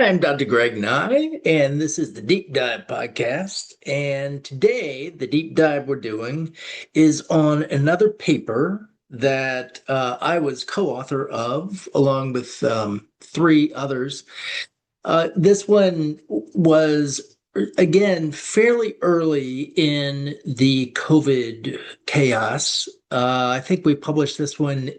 I'm Dr. Greg Nigh, and this is the Deep Dive Podcast. And today, the deep dive we're doing is on another paper that I was co-author of, along with three others. This one was, again, fairly early in the COVID chaos. I think we published this one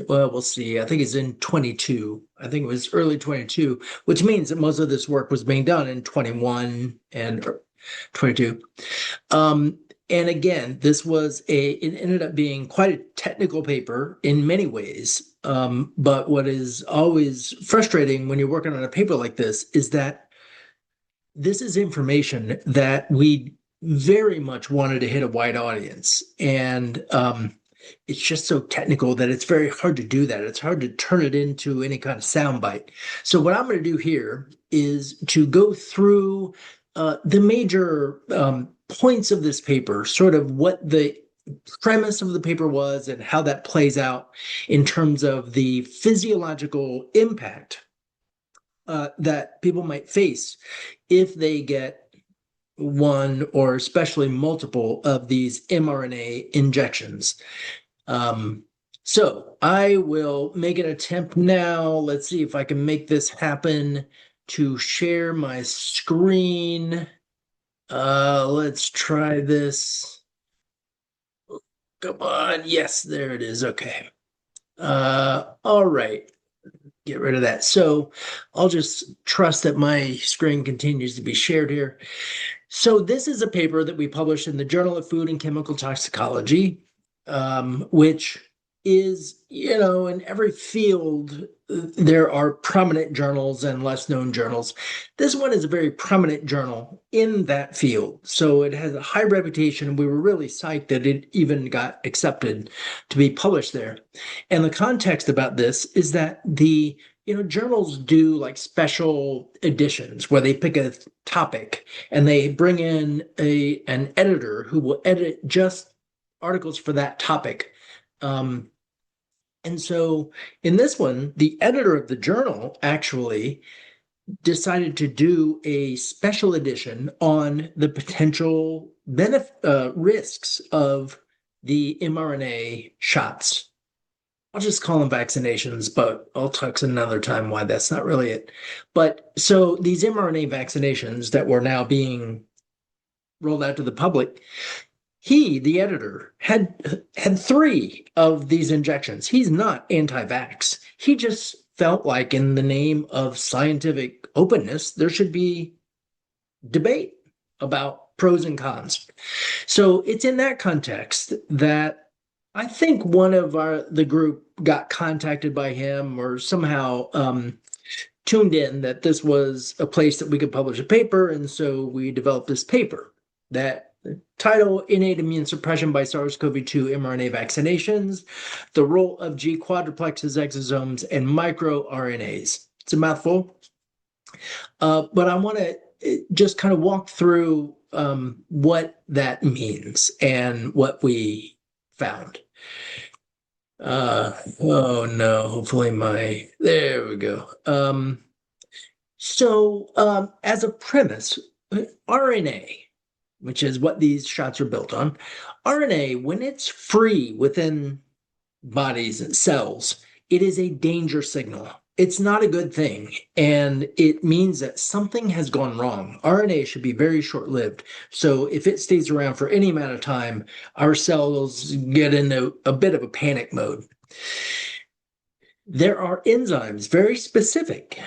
well, we'll see. I think it's in 22. I think it was early 22, which means that most of this work was being done in 21 and 22. Um, and again, it ended up being quite a technical paper in many ways. But what is always frustrating when you're working on a paper like this is that this is information that we very much wanted to hit a wide audience. And it's just so technical that it's very hard to do that. It's hard to turn it into any kind of soundbite. So, what I'm going to do here is to go through the major points of this paper, sort of what the premise of the paper was and how that plays out in terms of the physiological impact that people might face if they get one or especially multiple of these mRNA injections. So I will make an attempt now. Let's see if I can make this happen to share my screen. Let's try this. Come on. Yes, there it is. Okay. All right. Get rid of that. So I'll just trust that my screen continues to be shared here. So this is a paper that we published in the Journal of Food and Chemical Toxicology, which is, in every field, there are prominent journals and less known journals. This one is a very prominent journal in that field. So it has a high reputation. We were really psyched that it even got accepted to be published there. And the context about this is that journals do like special editions where they pick a topic and they bring in an editor who will edit just articles for that topic. And so in this one, the editor of the journal actually decided to do a special edition on the potential risks of the mRNA shots. I'll just call them vaccinations, but I'll talk another time why that's not really it. But so these mRNA vaccinations that were now being rolled out to the public, the editor, had three of these injections. He's not anti-vax. He just felt like in the name of scientific openness, there should be debate about pros and cons. So it's in that context that I think one of the group got contacted by him or somehow tuned in that this was a place that we could publish a paper. And so we developed this paper that title Innate Immune Suppression by SARS-CoV-2 mRNA Vaccinations, the Role of G-quadruplexes, Exosomes, and microRNAs. It's a mouthful. But I want to just kind of walk through what that means and what we found. Oh no, hopefully there we go. As a premise, RNA, which is what these shots are built on, RNA, when it's free within bodies and cells, it is a danger signal. It's not a good thing, and it means that something has gone wrong. RNA should be very short-lived, so if it stays around for any amount of time, our cells get into a bit of a panic mode. There are enzymes, very specific,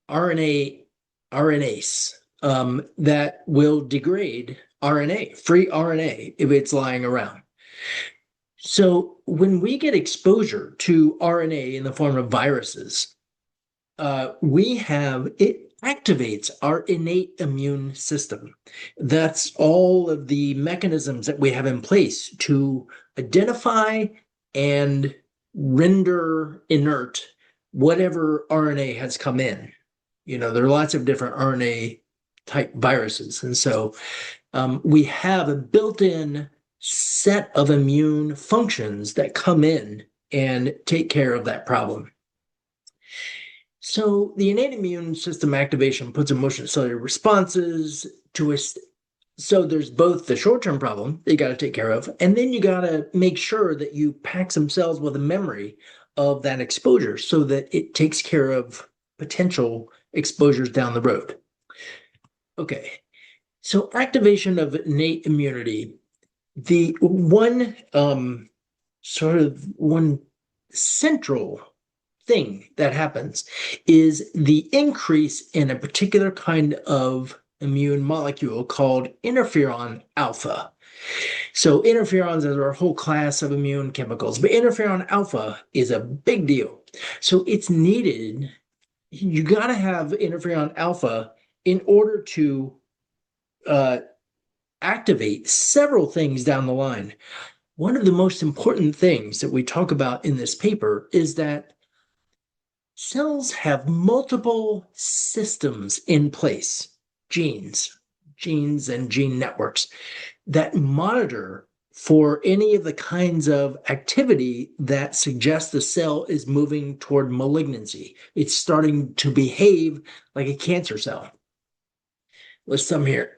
RNase, that will degrade RNA, free RNA, if it's lying around. So when we get exposure to RNA in the form of viruses, it activates our innate immune system. That's all of the mechanisms that we have in place to identify and render inert whatever RNA has come in. There are lots of different RNA type viruses. And so we have a built-in set of immune functions that come in and take care of that problem. So the innate immune system activation puts in motion cellular responses to us. So there's both the short-term problem that you got to take care of, and then you got to make sure that you pack some cells with a memory of that exposure so that it takes care of potential exposures down the road. Okay, so activation of innate immunity. The one central thing that happens is the increase in a particular kind of immune molecule called interferon alpha. So interferons are a whole class of immune chemicals, but interferon alpha is a big deal. So it's needed. You got to have interferon alpha in order to uh, activate several things down the line. One of the most important things that we talk about in this paper is that cells have multiple systems in place, genes, genes and gene networks that monitor for any of the kinds of activity that suggests the cell is moving toward malignancy. It's starting to behave like a cancer cell. List some here.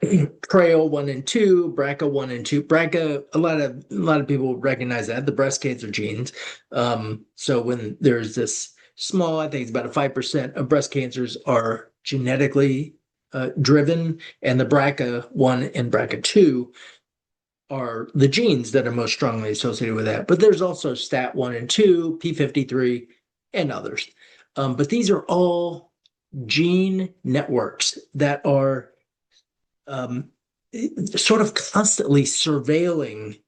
Trail 1 and 2, BRCA 1 and 2. BRCA, a lot of people recognize that, the breast cancer genes. So when there's this small, I think it's about a 5% of breast cancers are genetically driven, and the BRCA 1 and BRCA 2 are the genes that are most strongly associated with that. But there's also STAT 1 and 2, P53, and others. But these are all gene networks that are sort of constantly surveilling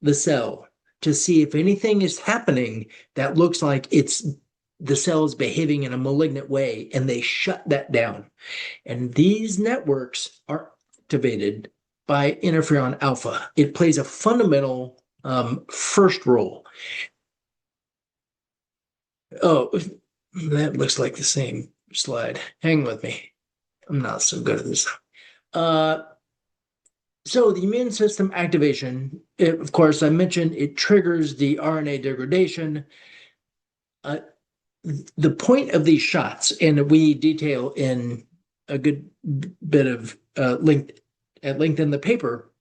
the cell to see if anything is happening that looks like the cell is behaving in a malignant way, and they shut that down. And these networks are activated by interferon alpha. It plays a fundamental first role. Oh, that looks like the same slide. Hang with me. I'm not so good at this. So the immune system activation, of course, I mentioned it triggers the RNA degradation. The point of these shots, and we detail in a good bit of length in the paper,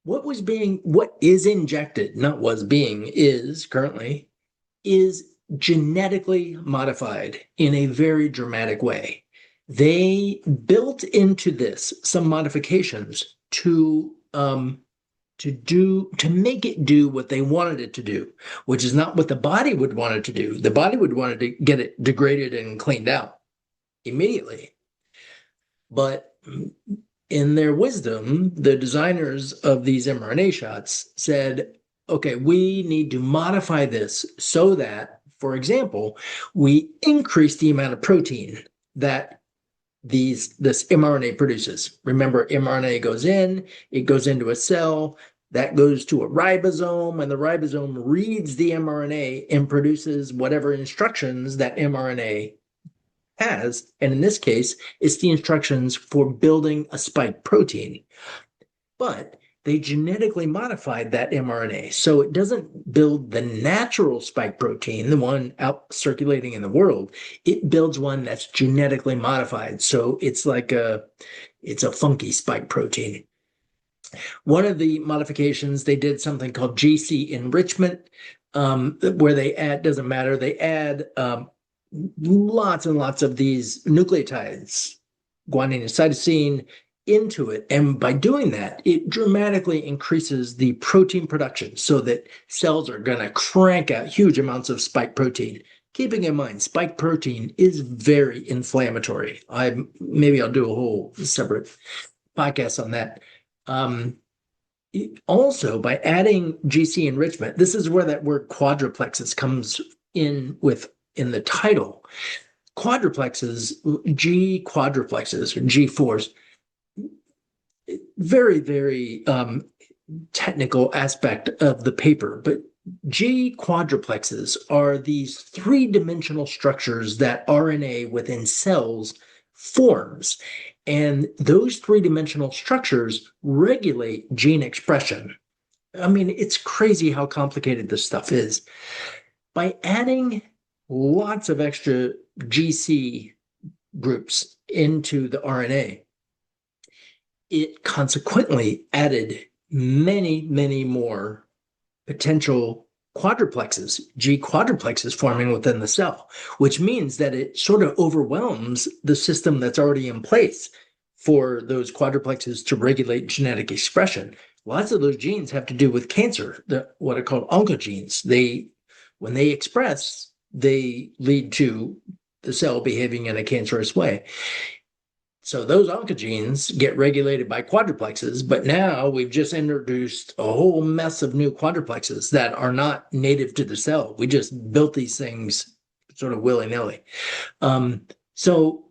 what is injected, not was being, is currently, is genetically modified in a very dramatic way. They built into this some modifications to make it do what they wanted it to do, which is not what the body would want it to do. The body would want it to get it degraded and cleaned out immediately. But in their wisdom, the designers of these mRNA shots said, okay, we need to modify this so that, for example, we increase the amount of protein that this mRNA produces. Remember, mRNA goes in, it goes into a cell, that goes to a ribosome, and the ribosome reads the mRNA and produces whatever instructions that mRNA has. And in this case, it's the instructions for building a spike protein. But they genetically modified that mRNA. So it doesn't build the natural spike protein, the one out circulating in the world. It builds one that's genetically modified. So it's a funky spike protein. One of the modifications, they did something called GC enrichment, where they add, doesn't matter, they add lots and lots of these nucleotides, guanine and cytosine, into it. And by doing that, it dramatically increases the protein production so that cells are going to crank out huge amounts of spike protein. Keeping in mind, spike protein is very inflammatory. Maybe I'll do a whole separate podcast on that. Also, by adding GC enrichment, this is where that word quadruplexes comes in the title. Quadruplexes, G-quadruplexes, or G4s, very, very technical aspect of the paper, but G-quadruplexes are these three-dimensional structures that RNA within cells forms. And those three-dimensional structures regulate gene expression. I mean, it's crazy how complicated this stuff is. By adding lots of extra GC groups into the RNA, it consequently added many, many more potential quadruplexes, G-quadruplexes forming within the cell, which means that it sort of overwhelms the system that's already in place for those quadruplexes to regulate genetic expression. Lots of those genes have to do with cancer, what are called oncogenes. When they express, they lead to the cell behaving in a cancerous way. So those oncogenes get regulated by quadruplexes, but now we've just introduced a whole mess of new quadruplexes that are not native to the cell. We just built these things sort of willy-nilly. So,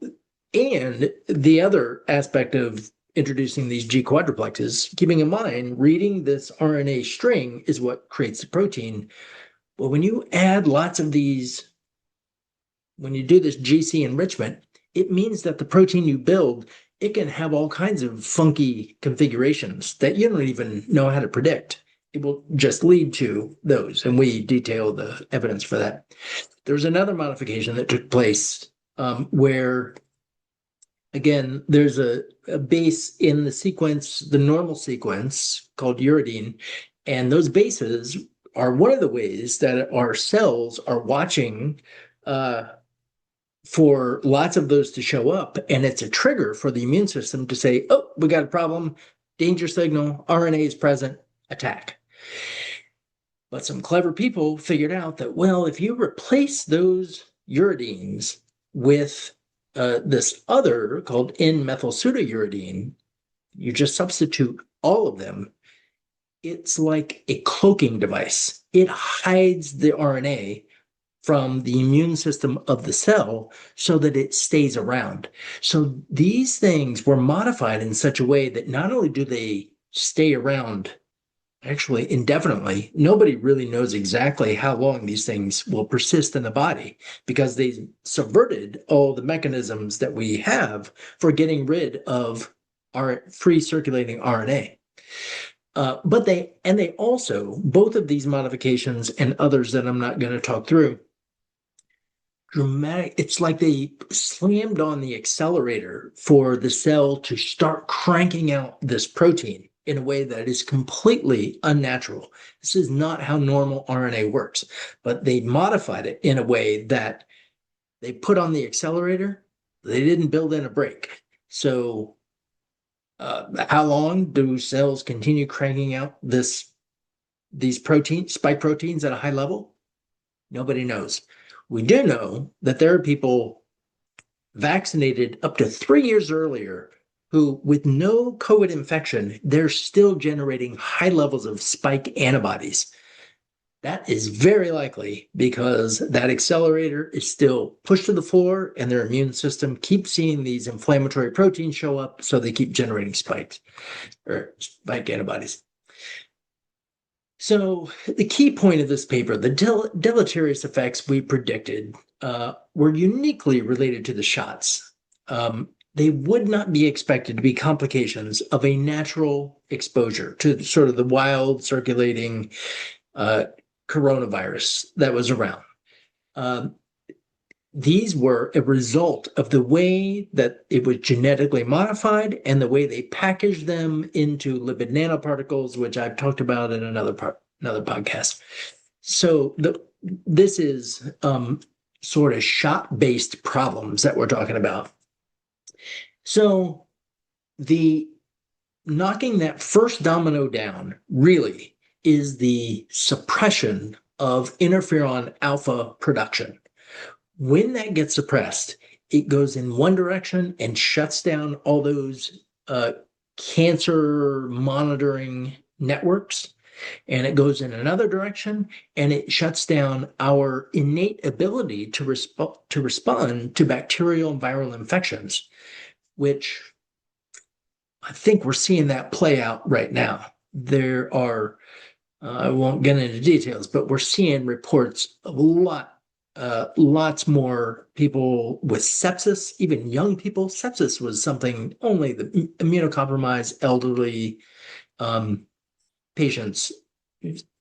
and the other aspect of introducing these G quadruplexes, keeping in mind, reading this RNA string is what creates the protein. Well, when you add lots of these, when you do this GC enrichment, it means that the protein you build, it can have all kinds of funky configurations that you don't even know how to predict. It will just lead to those, and we detail the evidence for that. There's another modification that took place where, again, there's a base in the sequence, the normal sequence called uridine, and those bases are one of the ways that our cells are watching for lots of those to show up, and it's a trigger for the immune system to say, oh, we got a problem, danger signal, RNA is present, attack. But some clever people figured out that, well, if you replace those uridines with this other called N-methylpseudouridine, you just substitute all of them, it's like a cloaking device. It hides the RNA from the immune system of the cell so that it stays around. So these things were modified in such a way that not only do they stay around actually indefinitely, nobody really knows exactly how long these things will persist in the body because they subverted all the mechanisms that we have for getting rid of our free circulating RNA. But they also, both of these modifications and others that I'm not going to talk through, dramatic. It's like they slammed on the accelerator for the cell to start cranking out this protein in a way that is completely unnatural. This is not how normal RNA works, but they modified it in a way that they put on the accelerator. They didn't build in a brake. So how long do cells continue cranking out these spike proteins at a high level? Nobody knows. We do know that there are people vaccinated up to 3 years earlier who, with no COVID infection, they're still generating high levels of spike antibodies. That is very likely because that accelerator is still pushed to the floor and their immune system keeps seeing these inflammatory proteins show up, so they keep generating spike antibodies. So the key point of this paper, the deleterious effects we predicted were uniquely related to the shots. They would not be expected to be complications of a natural exposure to sort of the wild circulating coronavirus that was around. These were a result of the way that it was genetically modified and the way they packaged them into lipid nanoparticles, which I've talked about in another podcast. So this is sort of shot-based problems that we're talking about. So the knocking that first domino down really is the suppression of interferon alpha production. When that gets suppressed, it goes in one direction and shuts down all those cancer monitoring networks, and it goes in another direction and it shuts down our innate ability to respond to bacterial and viral infections, which I think we're seeing that play out right now. There are, I won't get into details, but we're seeing reports of lots more people with sepsis, even young people. Sepsis was something only the immunocompromised elderly patients,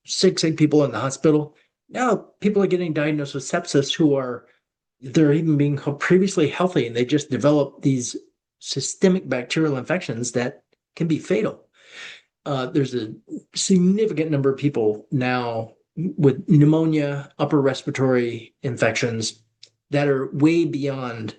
sick people in the hospital. Now people are getting diagnosed with sepsis who are they're even being previously healthy, and they just develop these systemic bacterial infections that can be fatal. There's a significant number of people now with pneumonia, upper respiratory infections that are way beyond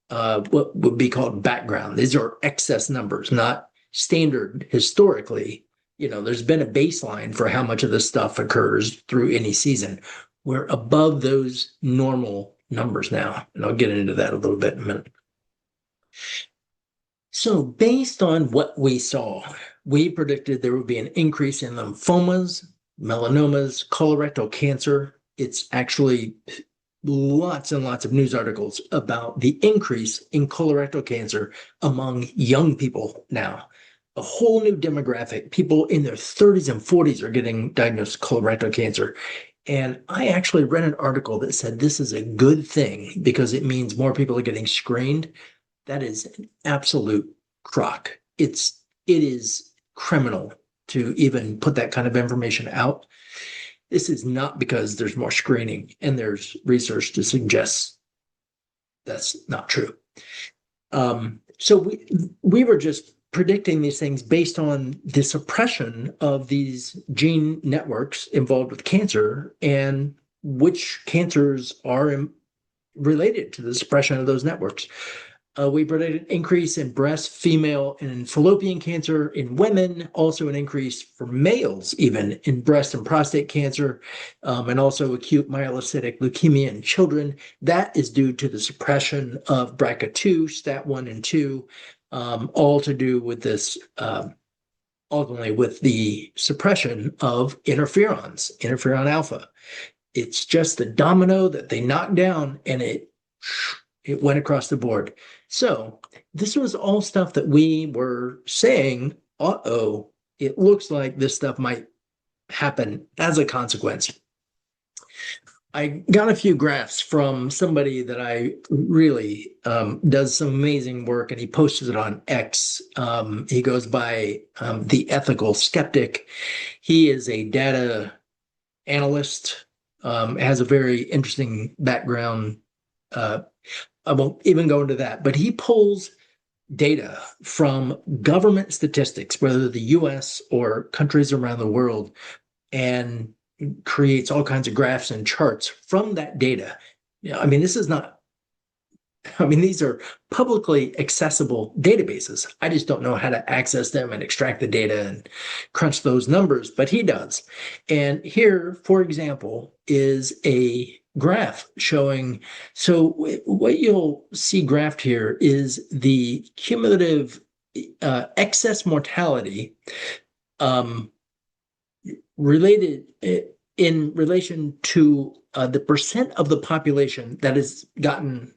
what would be called background. These are excess numbers, not standard historically. There's been a baseline for how much of this stuff occurs through any season. We're above those normal numbers now, and I'll get into that a little bit in a minute. So, based on what we saw, we predicted there would be an increase in lymphomas, melanomas, colorectal cancer. It's actually lots and lots of news articles about the increase in colorectal cancer among young people now. A whole new demographic. People in their 30s and 40s are getting diagnosed with colorectal cancer. And I actually read an article that said this is a good thing because it means more people are getting screened. That is an absolute crock. It is criminal to even put that kind of information out. This is not because there's more screening, and there's research to suggest that's not true. So we were just predicting these things based on the suppression of these gene networks involved with cancer and which cancers are related to the suppression of those networks. We predicted an increase in breast, female, and fallopian cancer in women, also an increase for males, even in breast and prostate cancer, and also acute myelocytic leukemia in children. That is due to the suppression of BRCA2, STAT1 and 2, all to do with this, ultimately with the suppression of interferon alpha. It's just the domino that they knocked down, and it went across the board. So this was all stuff that we were saying, it looks like this stuff might happen as a consequence. I got a few graphs from somebody that I really does some amazing work, and he posted it on X. He goes by the Ethical Skeptic. He is a data analyst, has a very interesting background. I won't even go into that, but he pulls data from government statistics, whether the US or countries around the world, and creates all kinds of graphs and charts from that data. This is not, these are publicly accessible databases. I just don't know how to access them and extract the data and crunch those numbers, but he does. And here, for example, is a graph showing. So what you'll see graphed here is the cumulative excess mortality related in relation to the percent of the population that has gotten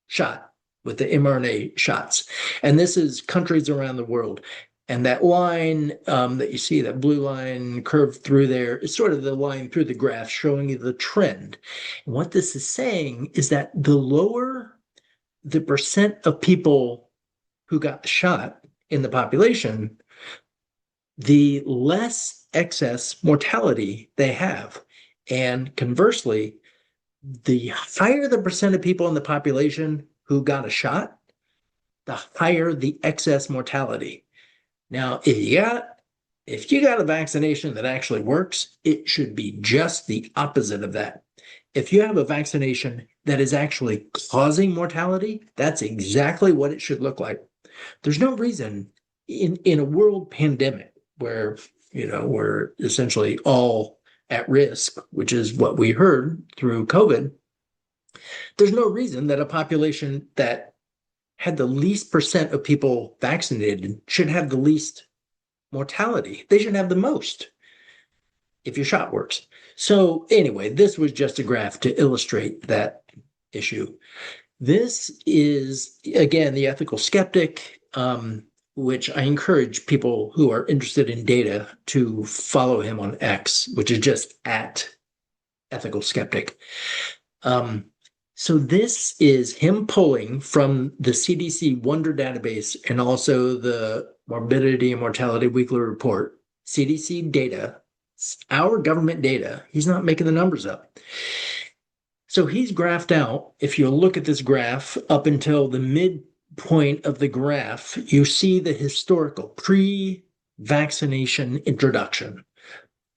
shot with the mRNA shots. And this is countries around the world. And that line that you see, that blue line curved through there, is sort of the line through the graph showing you the trend. And what this is saying is that the lower the percent of people who got the shot in the population, the less excess mortality they have. And conversely, the higher the percent of people in the population who got a shot, the higher the excess mortality. Now, if you got a vaccination that actually works, it should be just the opposite of that. If you have a vaccination that is actually causing mortality, that's exactly what it should look like. There's no reason in a world pandemic where, we're essentially all at risk, which is what we heard through COVID. There's no reason that a population that had the least percent of people vaccinated should have the least mortality. They should have the most if your shot works. So anyway, this was just a graph to illustrate that issue. This is, again, the Ethical Skeptic, which I encourage people who are interested in data to follow him on X, which is just at Ethical Skeptic. So this is him pulling from the CDC Wonder database and also the Morbidity and Mortality Weekly Report, CDC data, It's our government data. He's not making the numbers up. So he's graphed out, if you look at this graph up until the midpoint of the graph, you see the historical pre-vaccination introduction.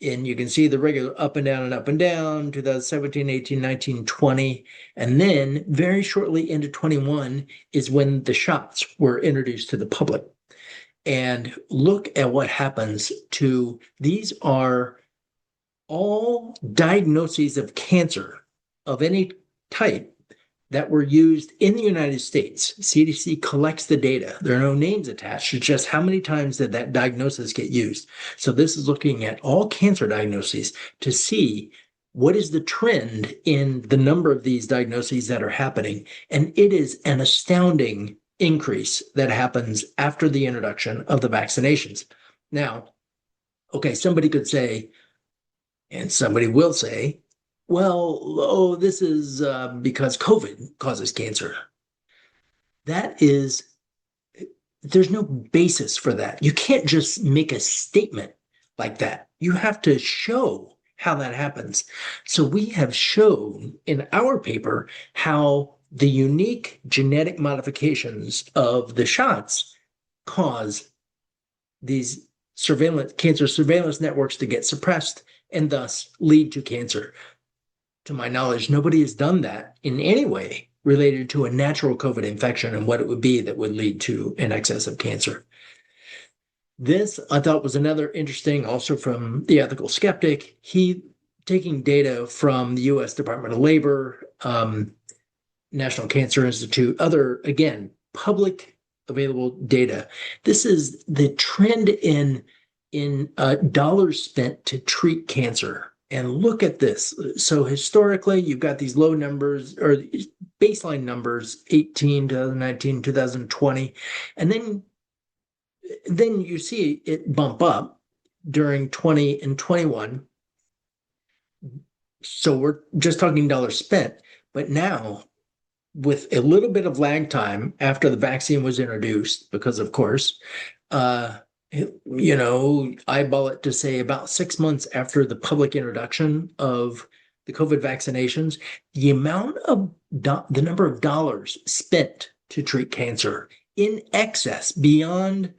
And you can see the regular up and down and up and down, 2017, 18, 19, 20. And then very shortly into 21 is when the shots were introduced to the public. And look at what happens to these are all diagnoses of cancer of any type that were used in the United States. CDC collects the data. There are no names attached. It's just how many times did that diagnosis get used. So this is looking at all cancer diagnoses to see what is the trend in the number of these diagnoses that are happening. And it is an astounding increase that happens after the introduction of the vaccinations. Now, okay, somebody could say, and somebody will say, well, oh, this is because COVID causes cancer. There's no basis for that. You can't just make a statement like that. You have to show how that happens. So we have shown in our paper how the unique genetic modifications of the shots cause these cancer surveillance networks to get suppressed and thus lead to cancer. To my knowledge, nobody has done that in any way related to a natural COVID infection and what it would be that would lead to an excess of cancer. This I thought was another interesting, also from the ethical skeptic. He taking data from the U.S. Department of Labor, National Cancer Institute, other, again, public available data. This is the trend in dollars spent to treat cancer. And look at this. So historically, you've got these low numbers or baseline numbers, 18, 2019, 2020. And then you see it bump up during 20 and 21. So we're just talking dollars spent. But now, with a little bit of lag time after the vaccine was introduced, because of course, eyeball it to say about 6 months after the public introduction of the COVID vaccinations, the number of dollars spent to treat cancer in excess beyond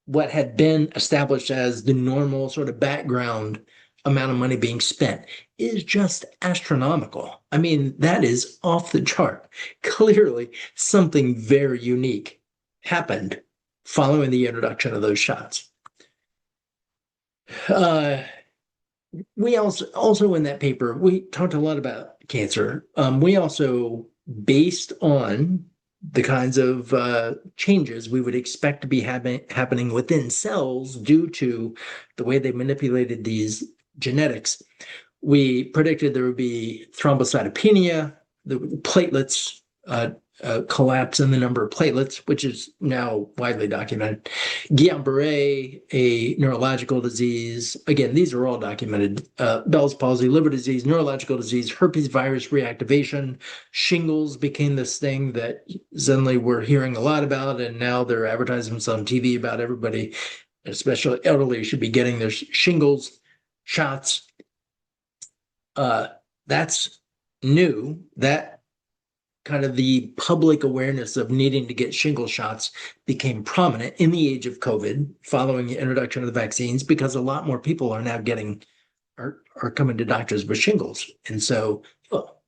what had been established as the normal sort of background amount of money being spent is just astronomical. I mean, that is off the chart. Clearly, something very unique happened following the introduction of those shots. We also in that paper, we talked a lot about cancer. We also, based on the kinds of changes we would expect to be happening within cells due to the way they manipulated these genetics, we predicted there would be thrombocytopenia, the platelets collapse in the number of platelets, which is now widely documented. Guillain-Barré, a neurological disease. Again, these are all documented. Bell's palsy, liver disease, neurological disease, herpes virus reactivation. Shingles became this thing that suddenly we're hearing a lot about, and now they're advertising on TV about everybody, especially elderly, should be getting their shingles shots. That's new. That kind of the public awareness of needing to get shingle shots became prominent in the age of COVID following the introduction of the vaccines, because a lot more people are now are coming to doctors with shingles. And so,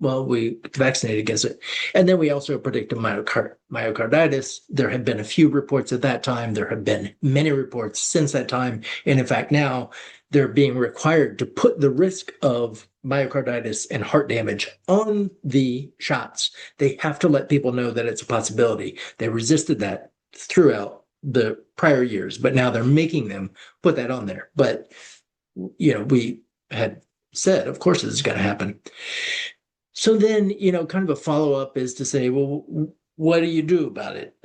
well, we vaccinated against it. And then we also predicted myocarditis. There have been a few reports at that time. There have been many reports since that time. And in fact, now they're being required to put the risk of myocarditis and heart damage on the shots. They have to let people know that it's a possibility. They resisted that throughout the prior years, but now they're making them put that on there. But, we had said, of course, this is going to happen. So then, kind of a follow-up is to say, well, what do you do about it?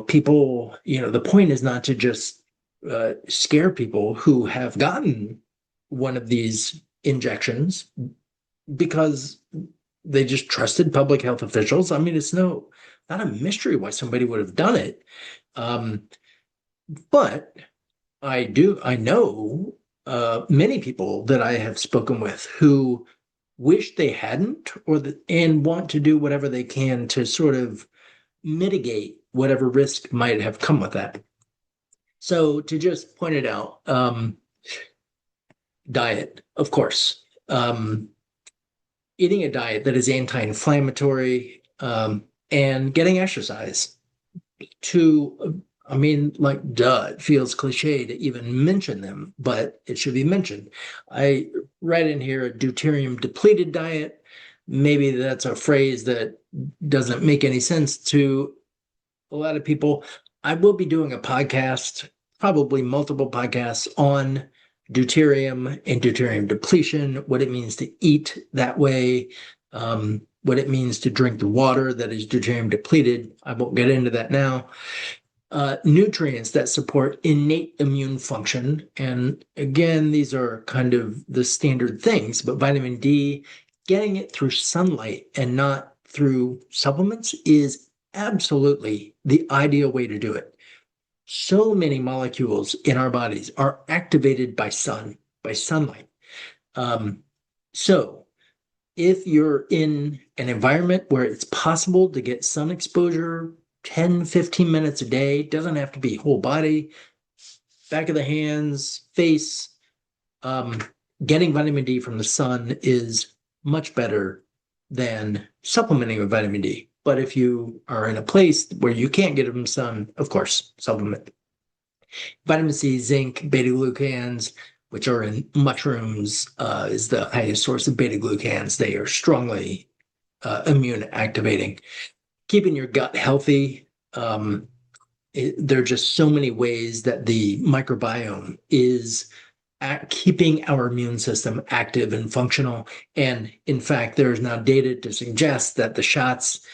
People, the point is not to just scare people who have gotten one of these injections because they just trusted public health officials. I mean, it's not a mystery why somebody would have done it. But I know many people that I have spoken with who wish they hadn't, and want to do whatever they can to sort of mitigate whatever risk might have come with that. So to just point it out, diet, of course. Eating a diet that is anti-inflammatory, and getting exercise. I mean, like, duh, it feels cliche to even mention them, but it should be mentioned. I write in here a deuterium depleted diet. Maybe that's a phrase that doesn't make any sense to a lot of people. I will be doing a podcast, probably multiple podcasts, on deuterium and deuterium depletion, what it means to eat that way, what it means to drink the water that is deuterium depleted. I won't get into that now. Nutrients that support innate immune function. And again, these are kind of the standard things, but vitamin D, getting it through sunlight and not through supplements is absolutely the ideal way to do it. So many molecules in our bodies are activated by sunlight. So if you're in an environment where it's possible to get sun exposure 10, 15 minutes a day, doesn't have to be whole body, back of the hands, face, getting vitamin D from the sun is much better than supplementing with vitamin D. But if you are in a place where you can't get it from sun, of course, supplement. Vitamin C, zinc, beta glucans, which are in mushrooms, is the highest source of beta glucans. They are strongly immune activating. Keeping your gut healthy. There are just so many ways that the microbiome is keeping our immune system active and functional. And in fact, there is now data to suggest that the shots,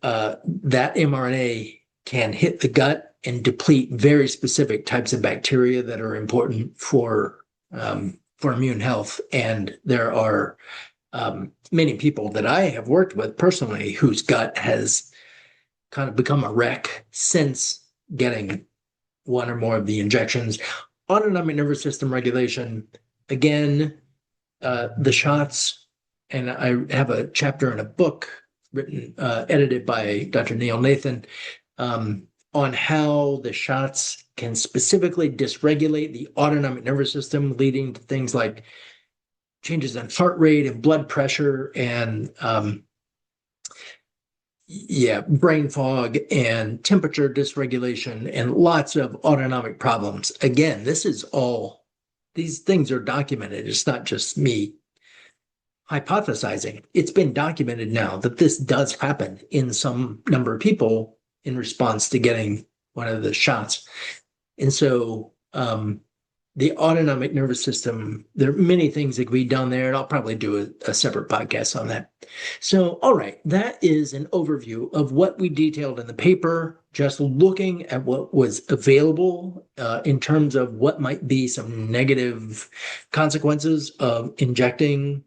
that mRNA can hit the gut and deplete very specific types of bacteria that are important for immune health. And there are many people that I have worked with personally whose gut has kind of become a wreck since getting one or more of the injections. Autonomic nervous system regulation, again, the shots, and I have a chapter in a book written, edited by Dr. Neil Nathan, on how the shots can specifically dysregulate the autonomic nervous system, leading to things like changes in heart rate and blood pressure and brain fog and temperature dysregulation and lots of autonomic problems. Again, these things are documented. It's not just me hypothesizing. It's been documented now that this does happen in some number of people in response to getting one of the shots. And so the autonomic nervous system, there are many things that can be done there, and I'll probably do a separate podcast on that. So, all right, that is an overview of what we detailed in the paper, just looking at what was available in terms of what might be some negative consequences of injecting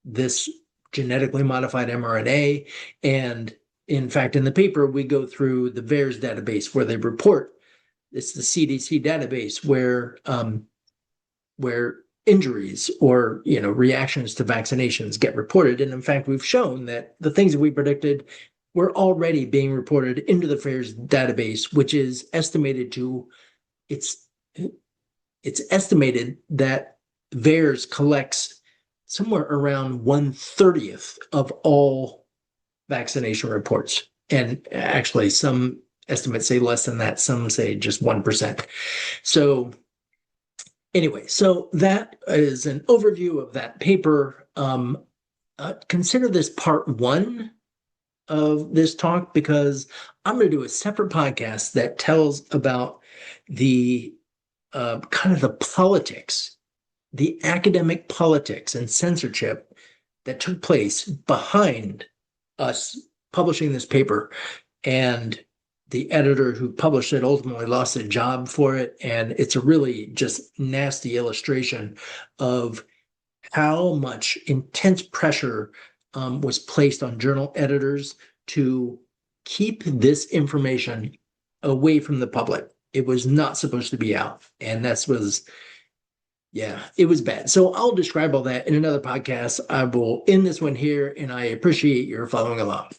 this genetically modified mRNA. And in fact, in the paper, we go through the VAERS database where they report, it's the CDC database where injuries or reactions to vaccinations get reported. And in fact, we've shown that the things that we predicted were already being reported into the VAERS database, which is estimated it's estimated that VAERS collects somewhere around 1/30th of all vaccination reports. And actually, some estimates say less than that. Some say just 1%. So anyway, so that is an overview of that paper. Consider this part one of this talk, because I'm going to do a separate podcast that tells about the kind of the politics, the academic politics and censorship that took place behind us publishing this paper. And the editor who published it ultimately lost a job for it. And it's a really just nasty illustration of how much intense pressure was placed on journal editors to keep this information away from the public. It was not supposed to be out. And that was Yeah, it was bad. So I'll describe all that in another podcast. I will end this one here, and I appreciate your following along.